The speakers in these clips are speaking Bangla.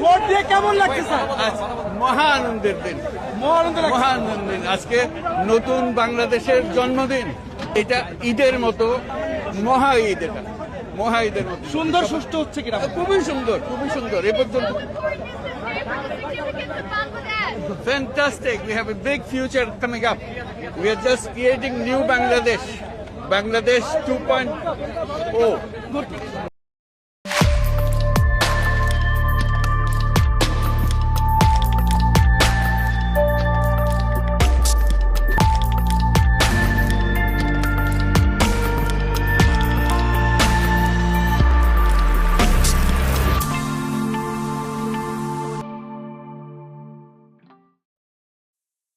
ভোট দিয়ে কেমন লাগছে স্যার? মহা আনন্দের দিন, মহা আনন্দের দিন। আজকে নতুন বাংলাদেশের জন্মদিন। এটা ঈদের মতো মহা ঈদ, এটা মহা ঈদের মতো সুন্দর সুষ্ঠু হচ্ছে কিনা? খুবই সুন্দর, খুবই সুন্দর। এ পর্যন্ত fantastic. We have a big future coming up. We are just creating new Bangladesh, Bangladesh 2.0.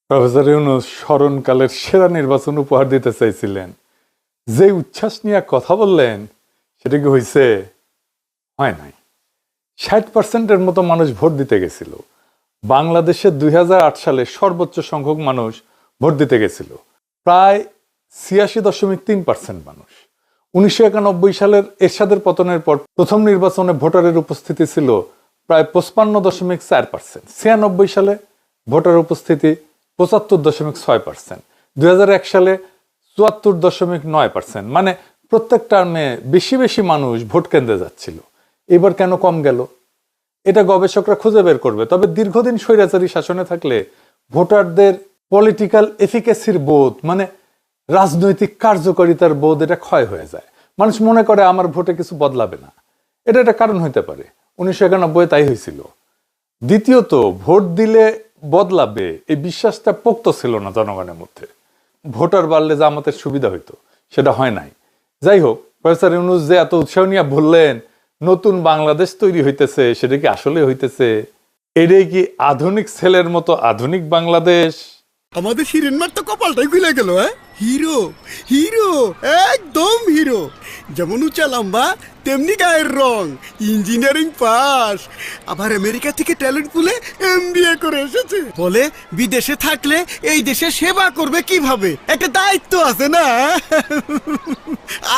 Professor Yunus স্মরণকালের সেরা নির্বাচন উপহার দিতে চাইছিলেন, যে উচ্ছ্বাস নিয়ে কথা বললেন সেটা কি হয়েছে? হয় নাই। 60% মতো মানুষ ভোট দিতে গেছিল। বাংলাদেশে 2008 সালে সর্বোচ্চ সংখ্যক মানুষ ভোট দিতে গেছিল, প্রায় 86.3% মানুষ। 1991 সালের এরশাদের পতনের পর প্রথম নির্বাচনে ভোটারের উপস্থিতি ছিল প্রায় 55.4%। 96 সালে ভোটার উপস্থিতি 75.6%। 2001 সালে 74.9%। মানে প্রত্যেক টার্মে বেশি বেশি মানুষ ভোট কেন্দ্রে যাচ্ছিল। এবার কেন কম গেল? এটা গবেষকরা খুঁজে বের করবে। তবে দীর্ঘদিন স্বৈরাচারী শাসনে থাকলে ভোটারদের পলিটিক্যাল এফিকেসির বোধ, মানে রাজনৈতিক কার্যকারিতার বোধ, এটা ক্ষয় হয়ে যায়। মানুষ মনে করে আমার ভোটে কিছু বদলাবে না। এটা একটা কারণ হইতে পারে। 1991 তাই হয়েছিল। দ্বিতীয়ত, ভোট দিলে বদলাবে এই বিশ্বাসটা পোক্ত ছিল না জনগণের মধ্যে। ভোটার বাড়লে জামাতের সুবিধা হইতো, সেটা হয় নাই। যাই হোক, প্রফেসর ইউনূস যে এত উৎসাহ নিয়ে বললেন নতুন বাংলাদেশ তৈরি হইতেছে, সেটা কি আসলে হইতেছে? এটাই কি আধুনিক ছেলের মতো আধুনিক বাংলাদেশ? আমাদের হিরেনমার তো কপালটাই খুলে গেল। হিরো, হিরো, একদম হিরো। যেমন উঁচা লম্বা তেমনি গায়ের রং, ইঞ্জিনিয়ারিং পাস, আবার আমেরিকা থেকে ট্যালেন্ট পুলে MBA করে এসেছে। বলে বিদেশে থাকলে এই দেশে সেবা করবে কিভাবে, একটা দায়িত্ব আছে না।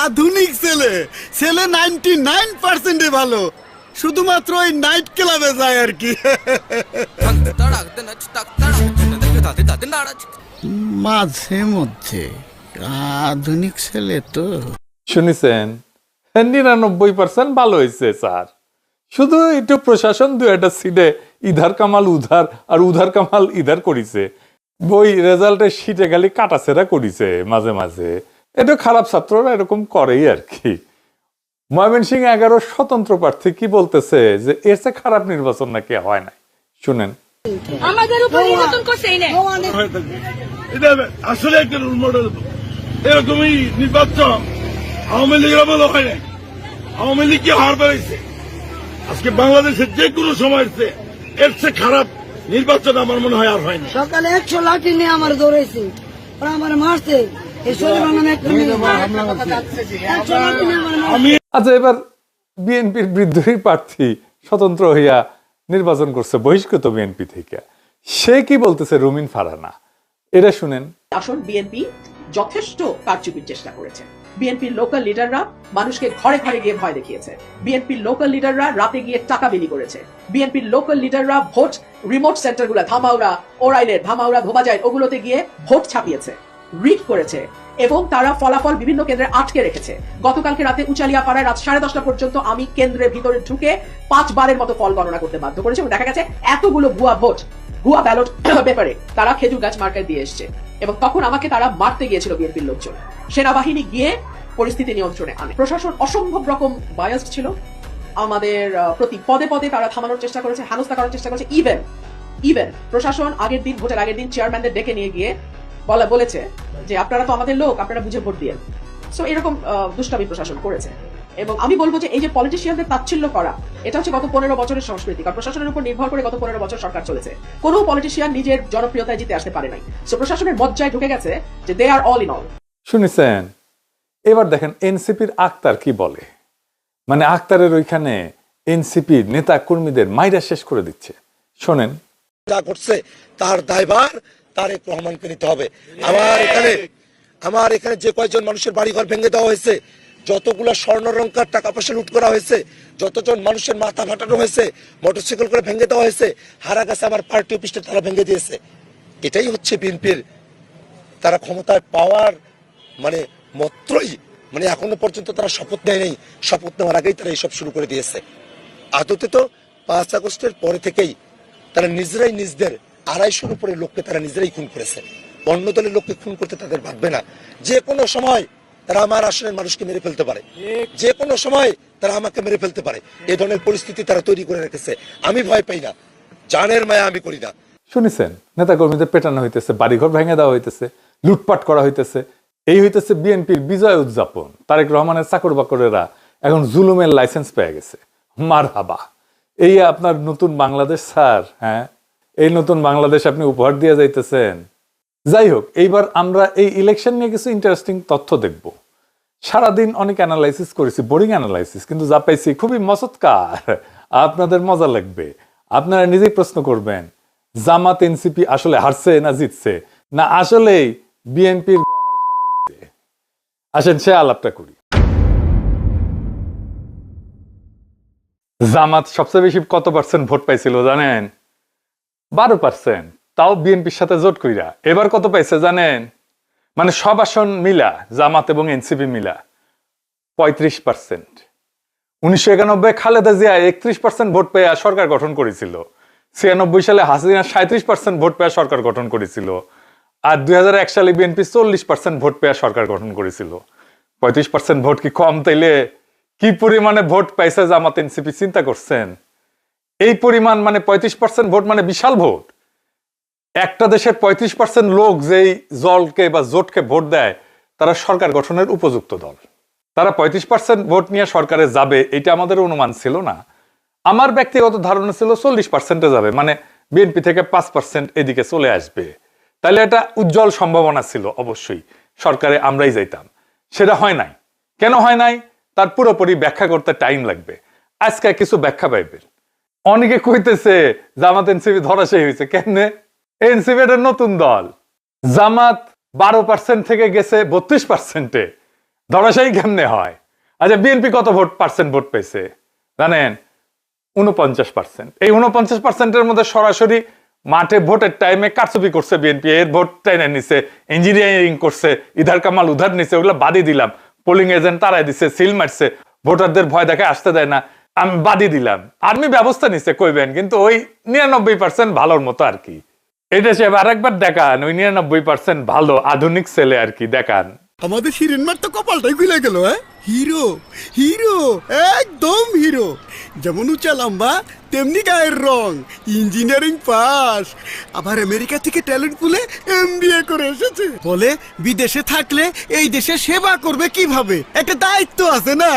আধুনিক ছেলে, ছেলে 99% ভালো, শুধুমাত্র ওই নাইট ক্লাবে যায় আর কি। মাঝে মধ্যে আধুনিক ছেলে তো। শুনেছেন, 99% ভালো হয়েছে স্যার। শুধু একটু প্রশাসন দু একটা সিটে ইধার কামাল উধার আর উধার কামাল ইধার করিছে। বই রেজাল্টের সিটে খালি কাটাছেড়া করিছে মাঝে মাঝে। এটা খারাপ ছাত্ররা এরকম করেই আর কি। ময়মনসিংহ 11 স্বতন্ত্র প্রার্থী কি বলতেছে যে এর চেয়ে খারাপ নির্বাচন নাকি হয় নাই, শুনেন। আমাদের উপর নির্বাচন করছে এটা আসলে একটা রোল মডেল। এরকমই নির্বাচন আওয়ামী লীগের আমলে হয় নাই। আওয়ামী লীগকে হার পেয়েছে। আজকে বাংলাদেশের যে কোনো সময় এর চেয়ে খারাপ নির্বাচন আমার মনে হয় আর হয়নি। সকালে 100 লাঠি নিয়ে আমার দৌড়েছে, ওরা আমার মারছে। আচ্ছা, এবার বিএনপির বিদ্রোহী প্রার্থী স্বতন্ত্র হইয়া নির্বাচন করছে বহিষ্কৃত বিএনপি থেকে। সে কি বলতেছে রুমিন ফারহানা, এটা শুনেন। আসল বিএনপি যথেষ্ট কারচুপির চেষ্টা করেছে। বিএনপির লোকাল লিডাররা মানুষকে ঘরে ঘরে গিয়ে ভয় দেখিয়েছে। বিএনপির লোকাল লিডাররা রাতে গিয়ে টাকা বিলি করেছে। বিএনপির লোকাল লিডাররা ভোট রিমোট সেন্টারগুলো, ধামাউড়া, ওরাইলের, ধামাউড়া, ধোবাজাই, ওগুলোতে গিয়ে ভোট ছাপিয়েছে, রিড করেছে এবং তারা ফলাফল বিভিন্ন কেন্দ্রে আটকে রেখেছে। গতকালকে রাতে উচালিয়া পাড়ায় রাত 10:30 পর্যন্ত আমি কেন্দ্রের ভিতরে ঢুকে 5 বারের মতো ফল গণনা করতে বাধ্য করেছি এবং দেখা গেছে এতগুলো ভুয়া ভোট, ভুয়া ব্যালট পেপারে তারা খেজুর গাছ মার্কায় দিয়ে এসছে। এবং তখন আমাকে তারা মারতে গিয়েছিল বিএনপির লোকজন। সেনাবাহিনী গিয়ে পরিস্থিতি নিয়ন্ত্রণে আনে। প্রশাসন অসম্ভব রকম বায়াসড ছিল আমাদের প্রতি। পদে পদে তারা থামানোর চেষ্টা করেছে, হেনস্থা করার চেষ্টা করেছে। ইভেন প্রশাসন আগের দিন, ভোটের আগের দিন চেয়ারম্যানদের ডেকে নিয়ে গিয়ে বলেছে যে আপনারা তো আমাদের লোক, আপনারা বুঝে ভোট দিয়ে। সো এরকম দুষ্টামি প্রশাসন করেছে। এবং আমি বলবো যে এই যে পলিটিশিয়ানদের তাচ্ছিল্য করা, এটা হচ্ছে গত 15 বছরের সংস্কৃতি। কারণ প্রশাসনের উপর নির্ভর করে গত 15 বছর সরকার চলেছে। কোনো পলিটিশিয়ান নিজের জনপ্রিয়তায় জিতে আসতে পারে নাই। সো প্রশাসনের মজ্জায় ঢুকে গেছে যে দে আর অল ইন অল। শুনেছেন? এবার দেখেন এনসিপির আক্তার কি বলে। মানে আক্তারের ওইখানে এনসিপির নেতা কর্মীদের মাইরা শেষ করে দিচ্ছে, শোনেন। যা করছে তার দায়ভার তারেক রহমানকে নিতে হবে। আমার এখানে যে কয়েকজন মানুষের বাড়িঘর ভেঙে দেওয়া হয়েছে, যতগুলো স্বর্ণলঙ্কার টাকা পয়সা লুট করা হয়েছে, যতজন মানুষের মাথা ফাটানো হয়েছে, মোটরসাইকেল করে ভেঙে দেওয়া হয়েছে, হারা গেছে আমার পার্টি অফিসটা তারা ভেঙে দিয়েছে। এটাই হচ্ছে বিএনপির, তারা ক্ষমতায় পাওয়ার মানে মাত্রই, মানে এখনো পর্যন্ত তারা শপথ নেয় নাই, শপথ নেওয়ার আগেই তারা এইসব শুরু করে দিয়েছে। আদতে তো 5 আগস্টের পরে থেকেই তারা নিজেরাই নিজদের 250-র উপরে লোককে তারা নিজেরাই খুন করেছে। অন্য দলের লোককে খুন করতে তাদের ভাববে না। যে কোনো সময় তারা আমার আসনের মানুষকে মেরে ফেলতে পারে, যে কোনো সময় তারা আমাকে মেরে ফেলতে পারে। এই ধরনের পরিস্থিতি তারা তৈরি করে রেখেছে। আমি ভয় পাই না, জানের মায়া আমি করি না। শুনেছেন, নেতা কর্মীদের পেটানো হইতেছে, বাড়িঘর ভেঙে দেওয়া হইতেছে, লুটপাট করা হইতেছে। এই হইতেছে বিএনপির বিজয় উদযাপন। তারেক রহমানের চাকর বাকরেরা এখন জুলুমের লাইসেন্স পেয়ে গেছে। মারহাবা, এই আপনার নতুন বাংলাদেশ স্যার। হ্যাঁ, এই নতুন বাংলাদেশ আপনি উপহার দিয়ে যাইতেছেন। যাই হোক, এইবার আমরা এই ইলেকশন নিয়ে কিছু ইন্টারেস্টিং তথ্য দেখব। সারাদিন অনেক অ্যানালাইসিস করেছি, বোরিং অ্যানালাইসিস, কিন্তু যা পাইছি খুবই মজৎকার, আপনাদের মজা লাগবে। আপনারা নিজেই প্রশ্ন করবেন, জামাত এনসিপি আসলে হারছে না জিতছে, না আসলেই বিএনপির। আসেন সে আলাপটা করি। জামাত সবচেয়ে বেশি কত পার্সেন্ট ভোট পাইছিল জানেন? 12%, তাও বিএনপির সাথে জোট কইরা। এবার কত পাইছে জানেন? মানে সব আসন মিলা, জামাত এবং এনসিপি মিলা 35%। 1991 খালেদা জিয়া 31% ভোট পেয়ে সরকার গঠন করেছিল। 96 সালে হাসিনা 37% ভোট পেয়ে সরকার গঠন করেছিল। আর 2001 সালে বিএনপি 40% ভোট পেয়ে সরকার গঠন করেছিল। 35% ভোট কি কম? তাইলে কি পরিমাণে ভোট পাইছে জামাত এনসিপি চিন্তা করছেন? এই পরিমাণ মানে 35% ভোট মানে বিশাল ভোট। একটা দেশের 35% লোক যেই দলকে বা জোটকে ভোট দেয় তারা সরকার গঠনের উপযুক্ত দল। তারা 35% ভোট নিয়ে সরকারে যাবে, এটা আমাদের অনুমান ছিল না। আমার ব্যক্তিগত ধারণা ছিল 40%-এ যাবে, মানে বিএনপি থেকে 5% এদিকে চলে আসবে। তাহলে এটা উজ্জ্বল সম্ভাবনা ছিল, অবশ্যই সরকারে আমরাই যাইতাম। সেটা হয় নাই। কেন হয় নাই তার পুরোপুরি ব্যাখ্যা করতে টাইম লাগবে। আজকে কিছু ব্যাখ্যা পাইবেন। অনেকে কইতেছে জামাত এনসিপি ধরাশায়ী হয়েছে। কেমনে? এনসিপি একটা নতুন দল, জামাত 12% থেকে গেছে 32%-এ, ধরাশায়ী কেমনে হয়? আচ্ছা, বিএনপি কত পার্সেন্ট ভোট পেয়েছে জানেন? 49%। এই 49%-এর মধ্যে সরাসরি মাঠে ভোটের টাইমে কারচুপি করছে বিএনপি। এর ভোট টাইনে নিছে, ইঞ্জিনিয়ারিং করছে, ইধার কামাল উধার নিছে, ওগুলো বাদই দিলাম। পোলিং এজেন্ট তারাই দিছে, সিল মারছে, ভোটারদের ভয় দেখে আসতে দেয় না, আমি বাদই দিলাম। আর্মি ব্যবস্থা নিছে কইবেন, কিন্তু ওই 99% ভালোর মতো আর কি। এটা সে আরেকবার দেখান, ওই 99% ভালো আধুনিক ছেলে আর কি, দেখান। আমাদের হিরেনমার তো কপালটাই খুলে গেল। হিরো, হিরো, একদম হিরো। যেমন উঁচা লম্বা তেমনি গায়ের রং, ইঞ্জিনিয়ারিং পাস, আবার আমেরিকা থেকে ট্যালেন্ট পুলে MBA করে এসেছে। বলে বিদেশে থাকলে এই দেশে সেবা করবে কিভাবে, একটা দায়িত্ব আছে না।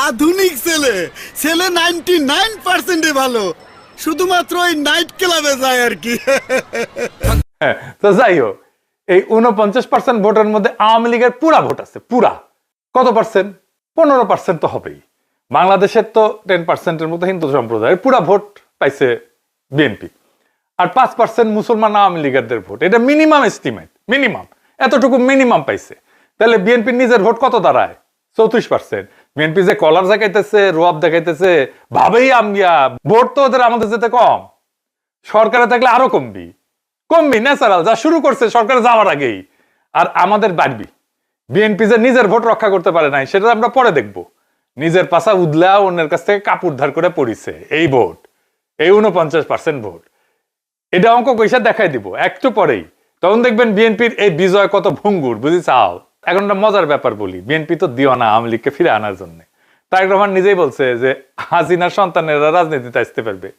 আধুনিক ছেলে, ছেলে 99%-এ ভালো, শুধুমাত্র ওই নাইট ক্লাবে যায় আর কি। তো যাই হোক, এই 49% ভোটের মধ্যে আওয়ামী লীগের পুরা ভোট আছে। পুরা কত পার্সেন্ট? 15% তো হবেই। বাংলাদেশের তো 10%-এর মতো হিন্দু সম্প্রদায়ের পুরা ভোট পাইছে বিএনপি। আর 5% মুসলমান আওয়ামী লীগের ভোট। এটা মিনিমাম এস্টিমেট, মিনিমাম এতটুকু মিনিমাম পাইছে। তাহলে বিএনপির নিজের ভোট কত দাঁড়ায়? 34%। বিএনপি যে কলার দেখাইতেছে, রোয়াব দেখাইতেছে, ভাবেই আমগিয়া ভোট তো ওদের আমাদের যেতে কম। সরকারে থাকলে আরো কমবি, ন্যাচারাল, যা শুরু করছে সরকারে যাওয়ার আগেই। আর আমাদের বাড়বি। বিএনপি যে নিজের ভোট রক্ষা করতে পারে নাই সেটা আমরা পরে দেখব। নিজের পাশা উদলা অন্যের কাছ থেকে কাপড় ধার করে পড়িছে এই ভোট, এই 49% ভোট। এটা অঙ্ক কইসা দেখাই দিব একটু পরেই। তখন দেখবেন বিএনপির এই বিজয় কত ভঙ্গুর, বুঝি চাও। এখন একটা মজার ব্যাপার বলি, বিএনপি তো দিওয়ানা আওয়ামী লীগকে ফিরে আনার জন্য। তারেক রহমান নিজেই বলছে যে হাসিনার সন্তানেরা রাজনীতিতে আসতে পারবে।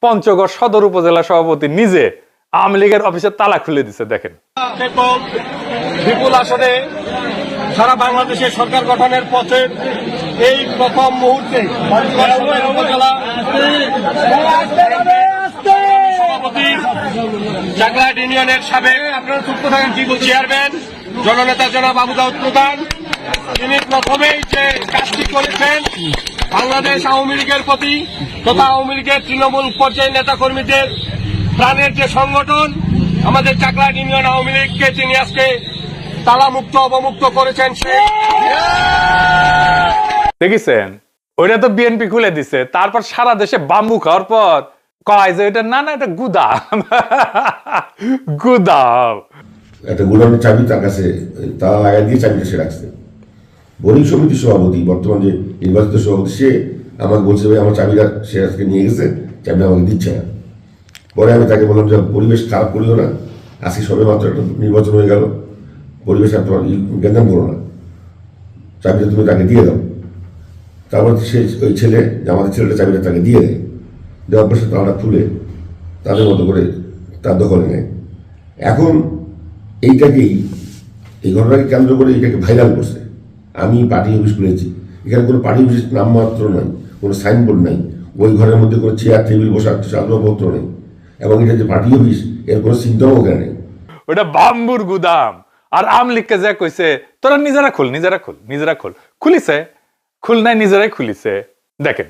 পঞ্চগড় সদর উপজেলা সভাপতি নিজে আওয়ামী লীগের অফিসের তালা খুলে দিছে। দেখেন, বিপুল আসনে সারা বাংলাদেশে সরকার গঠনের পথে এই প্রথম মুহূর্তে উপজেলা সভাপতি, চাকলাহাট ইউনিয়নের সাবেক আপনারা চুপ থাকেন কি বলছি, চেয়ারম্যান জননেতা জনাব আবু দাউদ প্রধান, তিনি প্রথমেই যে কাজটি করেছেন বাংলাদেশ আওয়ামী লীগের প্রতি তথা আওয়ামী লীগের তৃণমূল পর্যায়ের নেতা কর্মীদের প্রাণের যে সংগঠন আমাদের চাকলাহাট ইউনিয়ন আওয়ামী লীগকে তিনি আজকে তালামুক্ত অবমুক্ত করেছেন সেই দেখেছেন, ওইটা তো বিএনপি খুলে দিছে, তারপর সারা দেশে বাম্বু খাওয়ার পর কয় যে এটা না না এটা গুদাম গুদাম। একটা গোডাউনের চাবি তার কাছে তালা লাগাই দিয়ে চাবিটা সে রাখছে। বোরিং সমিতির সভাপতি, বর্তমান যে নির্বাচিত সভাপতি, সে আমাকে বলছে ভাই আমার চাবিটা সে আজকে নিয়ে গেছে, চাবিটা আমাকে দিচ্ছে না। পরে আমি তাকে বললাম যে পরিবেশ খারাপ করিও না, আজকে সবে মাত্র একটা নির্বাচন হয়ে গেল, পরিবেশ আর তোমার গ্যাঞ্জাম করো না, চাবিটা তুমি তাকে দিয়ে দাও। তারপর সে ওই ছেলে, আমাদের ছেলেটা চাবিটা তাকে দিয়ে দেয়, দেওয়ার পর সে তালাটা খুলে তাদের মতো করে তার দখলে নেয়। এখন এইটাকেই, এই ঘটনাকে কেন্দ্র করে এটাকে ভাইরাল করছে। আমি পার্টি অফিস খুলেছি, এখানে কোনো পার্টি অফিসের নামমাত্র নাই, কোনো সাইনবোর্ড নাই, ওই ঘরের মধ্যে কোনো চেয়ার টেবিল বসার আসবাবপত্র নেই, এবং এটা যে পার্টি অফিস এর কোনো সিমটমও ওখানে নেই। ওটা বাম্বুর গুদাম। আর আমলিগকে যা কইছে তোরা নিজেরা খোল, নিজেরা খোল, নিজেরা খোল, খুলিছে, খুল নাই, নিজেরাই খুলিছে। দেখেন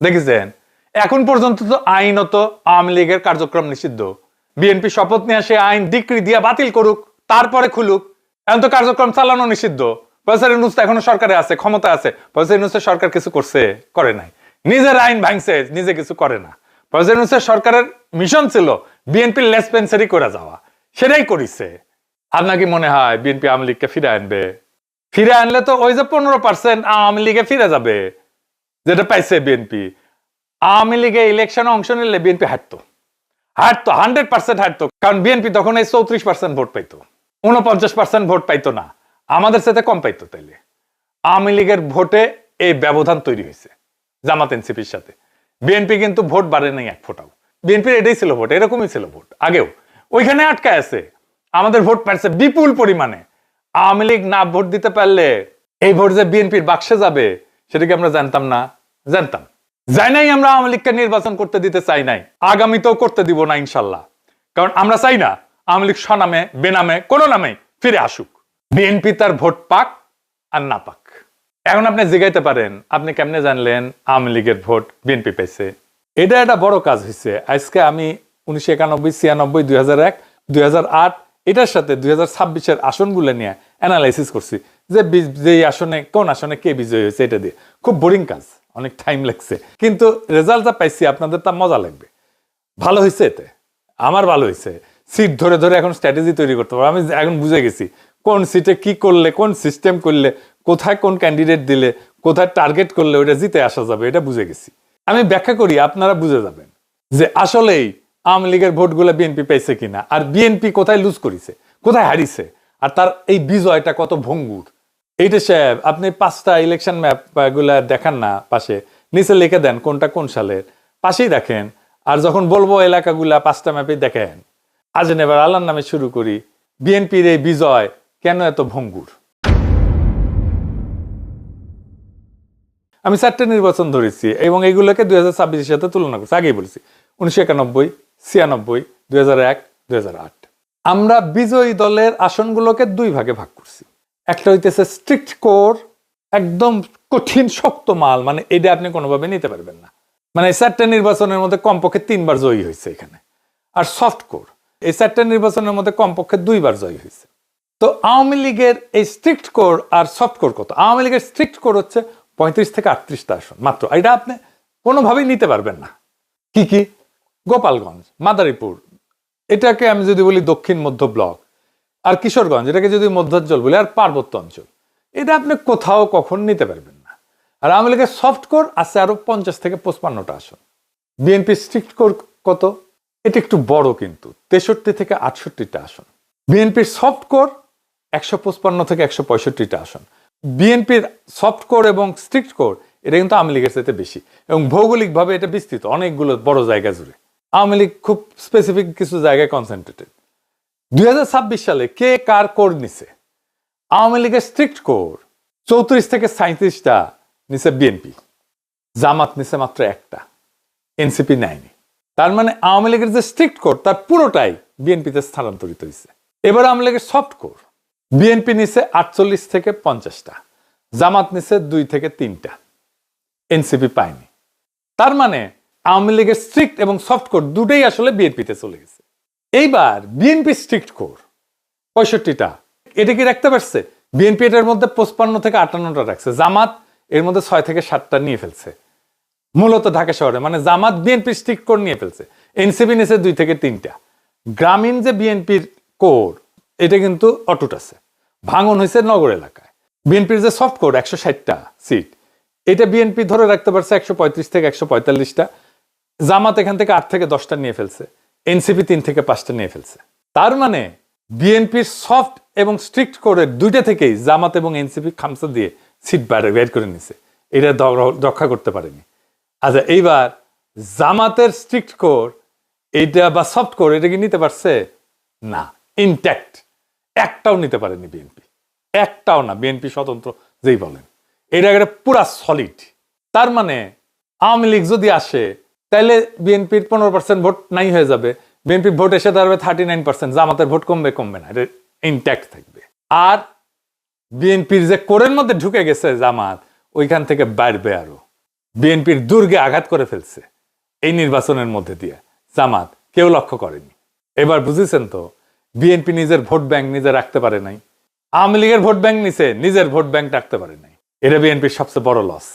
দেখেছেন, এখন পর্যন্ত তো আইনত আওয়ামী লীগের কার্যক্রম নিষিদ্ধ। বিএনপি শপথ নিয়ে সে আইন ডিক্রি দিয়ে বাতিল করুক, তারপরে খুলুক। এখন তো কার্যক্রম চালানো নিষিদ্ধ। প্রফেসর ইউনূস তো এখনো সরকারে আছে, ক্ষমতা আছে। প্রফেসর ইউনূসের সরকার কিছু করছে? করে নাই। নিজের আইন ভাঙছে, নিজে কিছু করে না। প্রফেসর ইউনূসের সরকারের মিশন ছিল বিএনপির লেসপেন্সারি করে যাওয়া, সেটাই করিছে। আপনার কি মনে হয় বিএনপি আওয়ামী লীগকে ফিরে আনবে? ফিরে আনলে তো ওই যে 15% আওয়ামী লীগে ফিরে যাবে যেটা পাইছে বিএনপি। আওয়ামী লীগে ইলেকশনে অংশ নিলে বিএনপি হারতো, 100% হারতো। কারণ বিএনপি তখন এই 34% ভোট পাইতো, 49% ভোট পাইতো না, আমাদের সাথে কম পাইতো। তাইলে আওয়ামী লীগের ভোটে এই ব্যবধান তৈরি হয়েছে জামাত এনসিপির সাথে। বিএনপি কিন্তু ভোট বাড়ে নাই এক ফোটাও। বিএনপির এটাই ছিল ভোট, এরকমই ছিল ভোট আগেও। ওইখানে আটকায় আছে, আমাদের ভোট পাইছে বিপুল পরিমাণে। আওয়ামী লীগ না ভোট দিতে পারলে এই ভোট যে বিএনপির বাক্সে যাবে সেটা কি আমরা জানতাম না? জানতাম। যাই নাই, আমরা আওয়ামী লীগকে নির্বাচন করতে দিতে চাই নাই, আগামীতেও করতে দিব না ইনশাল্লাহ। কারণ আমরা চাই না আওয়ামী লীগ স্বনামে বেনামে কোনো নামে ফিরে আসুক। বিএনপি তার ভোট পাক আর না পাক। এখন আপনি জিগাইতে পারেন আপনি কেমনে জানলেন আওয়ামী লীগের ভোট বিএনপি পেয়েছে? এটা একটা বড় কাজ হয়েছে। আজকে আমি 1991, 96, 2001, 2008 এটার সাথে 2026-এর আসনগুলো নিয়ে অ্যানালাইসিস করছি যে আসনে কোন আসনে কে বিজয়ী হয়েছে। এটা দিয়ে খুব বোরিং কাজ, অনেক টাইম লাগছে, কিন্তু রেজাল্ট যা পাইছি আপনাদের তা মজা লাগবে। ভালো হয়েছে, এতে আমার ভালো হয়েছে। সিট ধরে ধরে এখন স্ট্র্যাটেজি তৈরি করতে পারবো। আমি এখন বুঝে গেছি কোন সিটে কি করলে, কোন সিস্টেম করলে, কোথায় কোন ক্যান্ডিডেট দিলে, কোথায় টার্গেট করলে ওটা জিতে আসা যাবে, এটা বুঝে গেছি। আমি ব্যাখ্যা করি, আপনারা বুঝে যাবেন যে আসলেই আওয়ামী লীগের ভোটগুলো বিএনপি পেয়েছে কিনা, আর বিএনপি কোথায় লুজ করেছে, কোথায় হারিয়েছে, আর তার এই বিজয়টা কত ভঙ্গুর। এইটা সাহেব আপনি 5টা ইলেকশন ম্যাপ গুলা দেখান না, পাশে নিচে লিখে দেন কোনটা কোন সালের, পাশেই দেখেন। আর যখন বলবো এলাকাগুলা 5টা ম্যাপে দেখেন। আজ এবার আল্লাহর নামে শুরু করি, বিএনপির এই বিজয় কেন এত ভঙ্গুর? আমি 4টে নির্বাচন ধরেছি এবং এইগুলোকে 2026-এর সাথে তুলনা করছি। আগেই বলছি 1991, 96, 2001, 2008। আমরা বিজয়ী দলের আসনগুলোকে 2 ভাগে ভাগ করছি। একটা হইতেছে স্ট্রিক্ট কোর, একদম কঠিন শক্ত মাল, মানে এটা আপনি কোনোভাবে নিতে পারবেন না। মানে 4টে নির্বাচনের মধ্যে কমপক্ষে 3 বার জয়ী হয়েছে এখানে। আর সফট কোর, এই 4টে নির্বাচনের মধ্যে কমপক্ষে 2 বার জয়ী হয়েছে। তো আওয়ামী লীগের এই স্ট্রিক্ট কোর আর সফট কোর কত? আওয়ামী লীগের স্ট্রিক্ট কোর হচ্ছে 35 থেকে 38টা আসন মাত্র। এটা আপনি কোনোভাবেই নিতে পারবেন না। কি কি? গোপালগঞ্জ, মাদারীপুর, এটাকে আমি যদি বলি দক্ষিণ মধ্য ব্লক, আর কিশোরগঞ্জ এটাকে যদি মধ্যাঞ্চল বলি, আর পার্বত্য অঞ্চল, এটা আপনি কোথাও কখন নিতে পারবেন না। আর আওয়ামী লীগের সফট কোর আছে আরো 50 থেকে 55টা আসন। বিএনপি স্ট্রিক্ট কোর কত? এটা একটু বড়, কিন্তু 63 থেকে 68টা আসন। বিএনপির সফট কোর 155 থেকে 165টা আসন। বিএনপির সফট কোর এবং স্ট্রিক্ট কোর এটা কিন্তু আওয়ামী লীগের চাইতে বেশি, এবং ভৌগোলিকভাবে এটা বিস্তৃত অনেকগুলো বড় জায়গা জুড়ে। আওয়ামী লীগ খুব স্পেসিফিক কিছু জায়গায় কনসেন্ট্রেটেড। 2026 সালে কে কার কোর নিছে? আওয়ামী লীগের স্ট্রিক্ট কোর 34 থেকে 37টা নিছে বিএনপি, জামাত নিছে মাত্র 1টা, এনসিপি নেয়নি। তার মানে আওয়ামী লীগের যে স্ট্রিক্ট কোর তার পুরোটাই বিএনপিতে স্থানান্তরিত হয়েছে। এবার আওয়ামী লীগের সফট কোর, বিএনপি নিছে 48 থেকে 50টা, জামাত নিছে 2 থেকে 3টা, এনসিপি পায়নি। তার মানে আওয়ামী লীগের স্ট্রিক্ট এবং সফট কোর দুটোই আসলে বিএনপিতে চলে গেছে। এইবার বিএনপি স্ট্রিক্ট কোর 65টা, এটা কি রাখতে পারছে? বিএনপি এটার মধ্যে 55 থেকে 58টা রাখছে, জামাত এর মধ্যে 6 থেকে 7টা নিয়ে ফেলছে, মূলত ঢাকা শহরে। মানে জামাত বিএনপি স্ট্রিক্ট কোর নিয়ে ফেলছে, এনসিপি নিছে 2 থেকে 3টা। গ্রামীণ যে বিএনপির কোর, এটা কিন্তু অটুট আছে, ভাঙন হয়েছে নগর এলাকায়। বিএনপির যে সফট কোর 160টা সিট, এটা বিএনপি ধরে রাখতে পারছে 135 থেকে 145টা, জামাত এখান থেকে 8 থেকে 10টা নিয়ে ফেলছে, এনসিপি 3 থেকে 5টা নিয়ে ফেলছে। তার মানে বিএনপির সফট এবং স্ট্রিক্ট কোরের দুইটা থেকেই জামাত এবং এনসিপি খামসা দিয়ে সিট বের করে নিছে, এটা রক্ষা করতে পারেনি। আচ্ছা, এইবার জামাতের স্ট্রিক্ট কোর এইটা বা সফট কোর, এটা কি নিতে পারছে? না, ইনট্যাক্ট, একটাও নিতে পারেনি বিএনপি, একটাও না। বিএনপি স্বতন্ত্র যেই বলেন, এটা একটা পুরা সলিড। তার মানে আওয়ামী লীগ যদি আসে তাহলে বিএনপির 15% ভোট নাই হয়ে যাবে, বিএনপির ভোট এসে দাঁড়াবে 39%, জামাতের ভোট কমবে না, এটা ইনট্যাক্ট থাকবে। আর বিএনপির যে কোরের মধ্যে ঢুকে গেছে জামাত, ওইখান থেকে বাড়বে আরো। বিএনপির দুর্গে আঘাত করে ফেলছে এই নির্বাচনের মধ্যে দিয়ে, জামাত কেউ লক্ষ্য করেনি। এবার বুঝেছেন তো, বিএনপি নিজের ভোট ব্যাংক নিজে রাখতে পারে নাই, আওয়ামী লীগের ভোট ব্যাংক নিছে, নিজের ভোট ব্যাংক রাখতে পারে নাই। এটা বিএনপির সবচেয়ে বড় লস।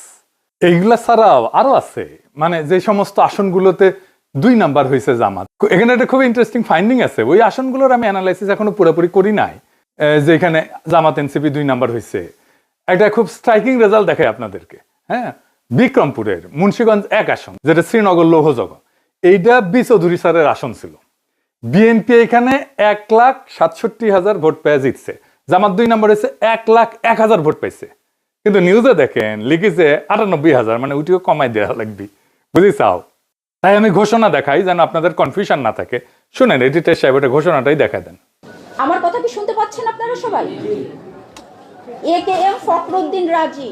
এইগুলা ছাড়াও আরো আছে, মানে যে সমস্ত আসনগুলোতে 2 নাম্বার হয়েছে জামাত, এখানে একটা খুব ইন্টারেস্টিং ফাইন্ডিং আছে। ওই আসনগুলোর আমি অ্যানালাইসিস এখনো পুরোপুরি করি নাই, যে এখানে জামাত এনসিপি 2 নাম্বার হয়েছে। একটা খুব স্ট্রাইকিং রেজাল্ট দেখায় আপনাদেরকে। হ্যাঁ, বিক্রমপুরের মুন্সিগঞ্জ 1 আসন, যেটা শ্রীনগর লৌহজগ, এইটা বি চৌধুরী স্যারের আসন ছিল। বিএনপি এখানে 1,67,000 ভোট পেয়ে জিতছে, জামাত 2 নাম্বার হয়েছে 1,01,000 ভোট পাইছে। কিন্তু নিউজে দেখেন লিখেছে 98,000, মানে ওইটিও কমাই দেওয়া লাগবে, বুঝিছাও? তাই আমি ঘোষণা দেখাই যেন আপনাদের কনফিউশন না থাকে। শুনেন, এডিটর সাহেব এটা ঘোষণাটাই দেখা দেন। আমার কথা কি শুনতে পাচ্ছেন আপনারা সবাই? AKM ফখরুদ্দিন রাজি,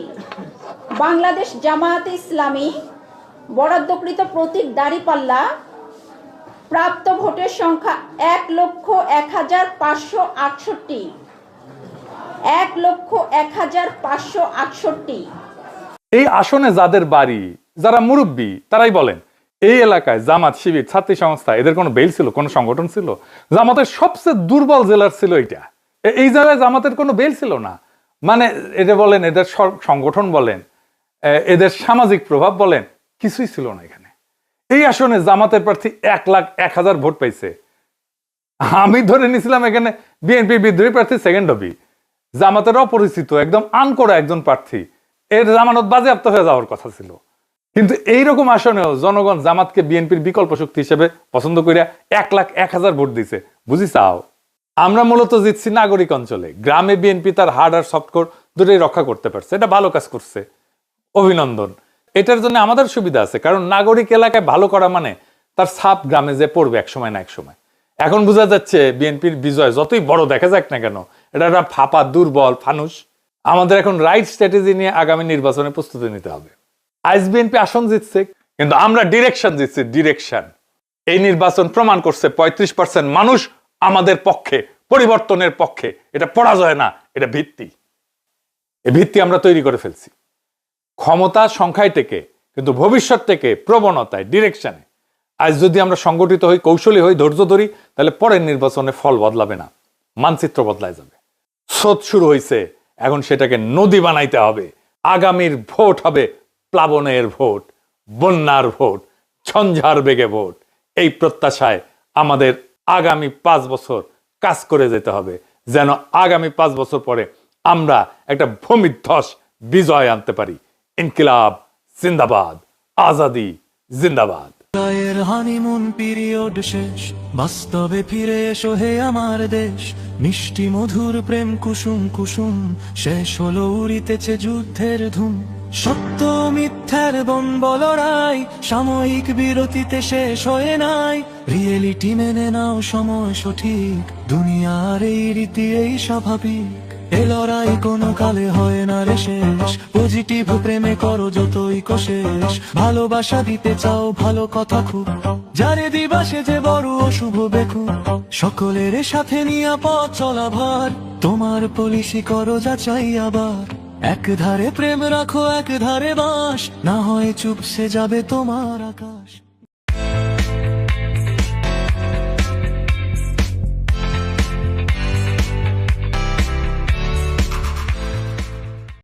বাংলাদেশ জামায়াতে ইসলামী, বরাদ্দকৃত প্রতীক দাঁড়িপাল্লা, প্রাপ্ত ভোটের সংখ্যা 1,01,568, 1,01,568। এই আসনে যাদের বাড়ি, যারা মুরব্বী, তারাই বলেন এই এলাকায় জামাত, শিবির, ছাত্রী সংস্থা, এদের কোনো বেল ছিল, কোনো সংগঠন ছিল? জামাতের সবচেয়ে দুর্বল জেলার ছিল এইটা। এই জায়গায় জামাতের কোনো বেল ছিল না। মানে এটা বলেন, এদের সংগঠন বলেন, এদের সামাজিক প্রভাব বলেন, কিছুই ছিল না এখানে। এই আসনে জামাতের প্রার্থী 1,01,000 ভোট পাইছে। আমি ধরে নিছিলাম এখানে বিএনপি বিদ্রোহী প্রার্থী সেকেন্ড হবে, জামাতের অপরিচিত একদম আনকোড়া একজন প্রার্থী, এর জামানত বাজেয়াপ্ত হয়ে যাওয়ার কথা ছিল। কিন্তু এইরকম আসনেও জনগণ জামাতকে বিএনপির বিকল্প শক্তি হিসেবে পছন্দ করিয়া 1,01,000 ভোট দিছে, বুঝিছাও? আমরা মূলত জিতছি নাগরিক অঞ্চলে, গ্রামে বিএনপি তার হার্ড আর সফট কোর দুটোই রক্ষা করতে পারছে, এটা ভালো কাজ করছে, অভিনন্দন। এটার জন্য আমাদের সুবিধা আছে, কারণ নাগরিক এলাকায় ভালো করা মানে তার ছাপ গ্রামে যে পড়বে এক সময় না এক সময়। এখন বোঝা যাচ্ছে বিএনপির বিজয় যতই বড় দেখা যাক না কেন, এটা একটা ফাঁপা দুর্বল ফানুস। আমাদের এখন রাইট স্ট্র্যাটেজি নিয়ে আগামী নির্বাচনে প্রস্তুতি নিতে হবে। আজ বিএনপি আসন জিতছে, কিন্তু আমরা ডিরেকশন জিতছি, ডিরেকশন। এই নির্বাচন প্রমাণ করছে 35% মানুষ আমাদের পক্ষে, পরিবর্তনের পক্ষে। এটা পরাজয় না, এটা ভিত্তি। এই ভিত্তি আমরা তৈরি করে ফেলছি। ক্ষমতা সংখ্যায় টেকে, কিন্তু ভবিষ্যৎ থেকে প্রবণতায়, ডিরেকশনে। আজ যদি আমরা সংগঠিত হই, কৌশলী হই, ধৈর্য ধরি, তাহলে পরের নির্বাচনে ফল বদলাবে না, মানচিত্র বদলায় যাবে। স্রোত শুরু হয়েছে, এখন সেটাকে নদী বানাইতে হবে। আগামীর ভোট হবে প্লাবনের ভোট, বন্যার ভোট, ঝঞ্ঝার বেগে ভোট। এই প্রত্যাশায় আমাদের আগামী 5 বছর কাজ করে যেতে হবে, যেন আগামী 5 বছর পরে আমরা একটা ভূমিধ্বস বিজয় আনতে পারি। ইনকিলাব জিন্দাবাদ, আজাদি জিন্দাবাদ। হানিমুন পিরিয়ড শেষ, বাস্তবে ফিরে এসো হে আমার দেশ। মিষ্টি মধুর প্রেম কুসুম কুসুম, শেষ হলো উড়িতেছে যুদ্ধের ধুম। সত্য মিথ্যার বলরাই সাময়িক বিরতিতে শেষ হয়ে নাই। রিয়েলিটি মেনে নাও, সময় সঠিক, দুনিয়ার এই রীতি এই স্বাভাবিক। এ লড়াই কোনো কালে হয় না রে শেষ, পজিটিভ প্রেমে করো যতই কোশেষ, ভালোবাসা দিতে চাও ভালো কথা খুব, যারে দিবা সে যে বড় অশুভ বেকু, সকলের সাথে নিয়া পথ চলা ভার, তোমার পলিসি করো যাচাই আবার, এক ধারে প্রেম রাখো এক ধারে বাস, না হয় চুপসে যাবে তোমার আকাশ।